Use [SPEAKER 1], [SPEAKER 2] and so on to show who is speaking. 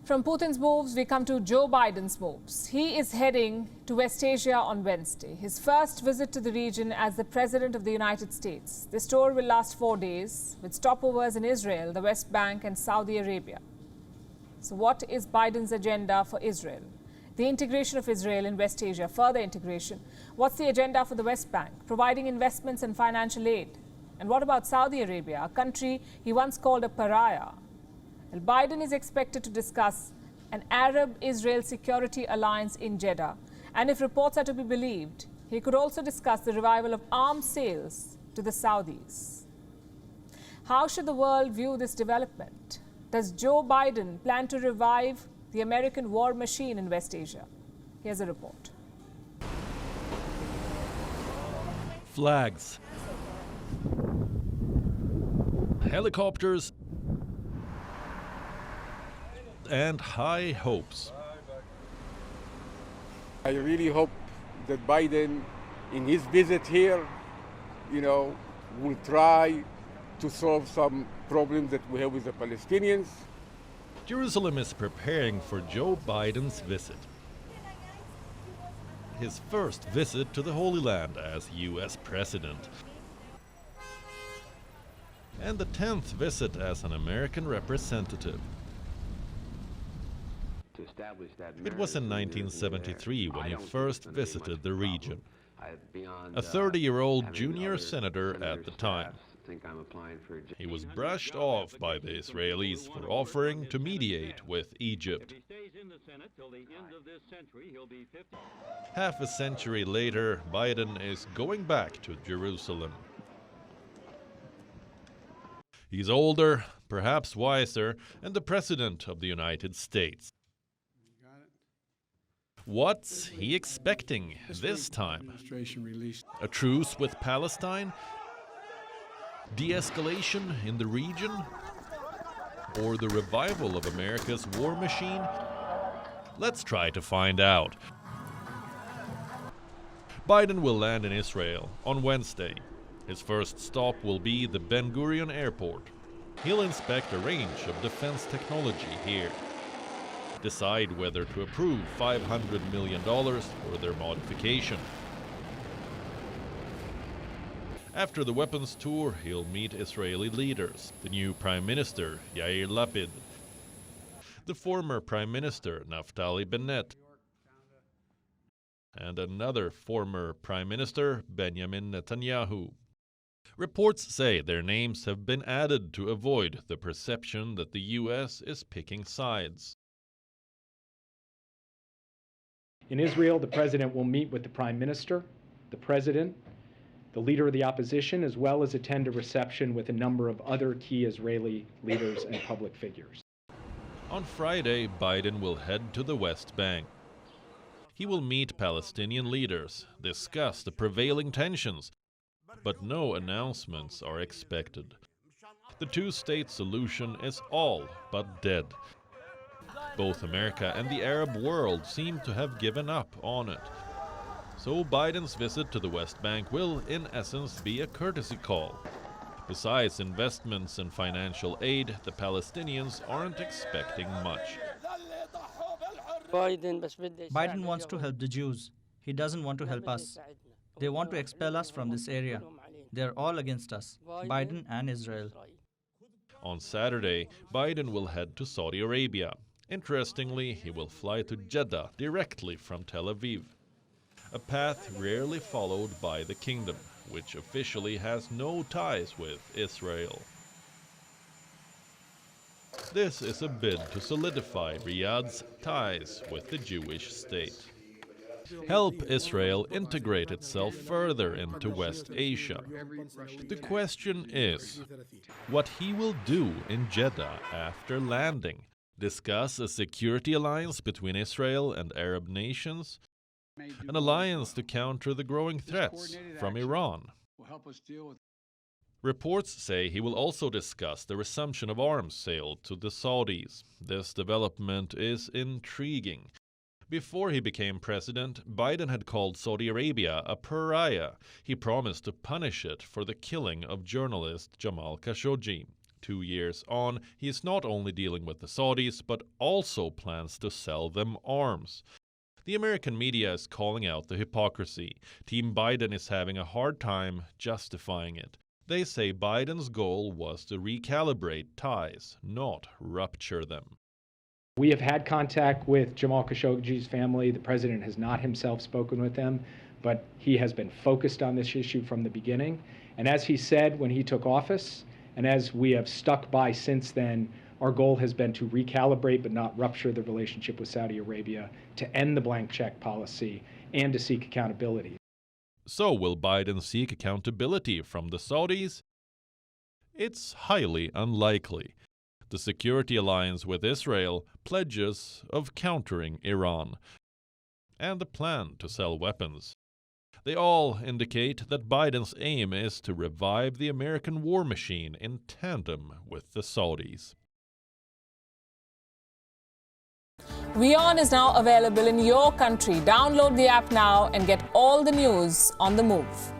[SPEAKER 1] From Putin's moves, we come to Joe Biden's moves. He is heading to West Asia on Wednesday, his first visit to the region as the President of the United States. This tour will last 4 days, with stopovers in Israel, the West Bank and Saudi Arabia. So what is Biden's agenda for Israel? The integration of Israel in West Asia, further integration. What's the agenda for the West Bank? Providing investments and financial aid. And what about Saudi Arabia, a country he once called a pariah? Well, Biden is expected to discuss an Arab-Israel security alliance in Jeddah. And if reports are to be believed, he could also discuss the revival of arms sales to the Saudis. How should the world view this development? Does Joe Biden plan to revive the American war machine in West Asia? Here's a report.
[SPEAKER 2] Flags, helicopters, and high hopes.
[SPEAKER 3] I really hope that Biden, in his visit here, will try to solve some problems that we have with the Palestinians.
[SPEAKER 2] Jerusalem is preparing for Joe Biden's visit. His first visit to the Holy Land as U.S. President. And the 10th visit as an American representative. It was in 1973 when he first visited the region. A 30-year-old junior senator at the time. He was brushed off by the Israelis for offering to mediate with Egypt. Half a century later, Biden is going back to Jerusalem. He's older, perhaps wiser, and the President of the United States. What's he expecting this time? A truce with Palestine? De-escalation in the region? Or the revival of America's war machine? Let's try to find out. Biden will land in Israel on Wednesday. His first stop will be the Ben Gurion Airport. He'll inspect a range of defense technology here. Decide whether to approve $500 million for their modification. After the weapons tour, he'll meet Israeli leaders, the new Prime Minister, Yair Lapid, the former Prime Minister, Naftali Bennett, and another former Prime Minister, Benjamin Netanyahu. Reports say their names have been added to avoid the perception that the U.S. is picking sides.
[SPEAKER 4] In Israel, the president will meet with the prime minister, the president, the leader of the opposition, as well as attend a reception with a number of other key Israeli leaders and public figures.
[SPEAKER 2] On Friday, Biden will head to the West Bank. He will meet Palestinian leaders, discuss the prevailing tensions, but no announcements are expected. The two-state solution is all but dead. Both America and the Arab world seem to have given up on it. So Biden's visit to the West Bank will, in essence, be a courtesy call. Besides investments and financial aid, the Palestinians aren't expecting much.
[SPEAKER 5] Biden wants to help the Jews. He doesn't want to help us. They want to expel us from this area. They're all against us, Biden and Israel.
[SPEAKER 2] On Saturday, Biden will head to Saudi Arabia. Interestingly, he will fly to Jeddah directly from Tel Aviv, a path rarely followed by the kingdom, which officially has no ties with Israel. This is a bid to solidify Riyadh's ties with the Jewish state. Help Israel integrate itself further into West Asia. The question is, what he will do in Jeddah after landing. Discuss a security alliance between Israel and Arab nations, an alliance to counter the growing threats from Iran. Reports say he will also discuss the resumption of arms sale to the Saudis. This development is intriguing. Before he became president, Biden had called Saudi Arabia a pariah. He promised to punish it for the killing of journalist Jamal Khashoggi. 2 years on, he is not only dealing with the Saudis, but also plans to sell them arms. The American media is calling out the hypocrisy. Team Biden is having a hard time justifying it. They say Biden's goal was to recalibrate ties, not rupture them.
[SPEAKER 4] We have had contact with Jamal Khashoggi's family. The president has not himself spoken with them, but he has been focused on this issue from the beginning. And as he said when he took office, and as we have stuck by since then, our goal has been to recalibrate but not rupture the relationship with Saudi Arabia, to end the blank check policy, and to seek accountability.
[SPEAKER 2] So will Biden seek accountability from the Saudis? It's highly unlikely. The security alliance with Israel pledges of countering Iran, and the plan to sell weapons. They all indicate that Biden's aim is to revive the American war machine in tandem with the Saudis.
[SPEAKER 1] WION is now available in your country. Download the app now and get all the news on the move.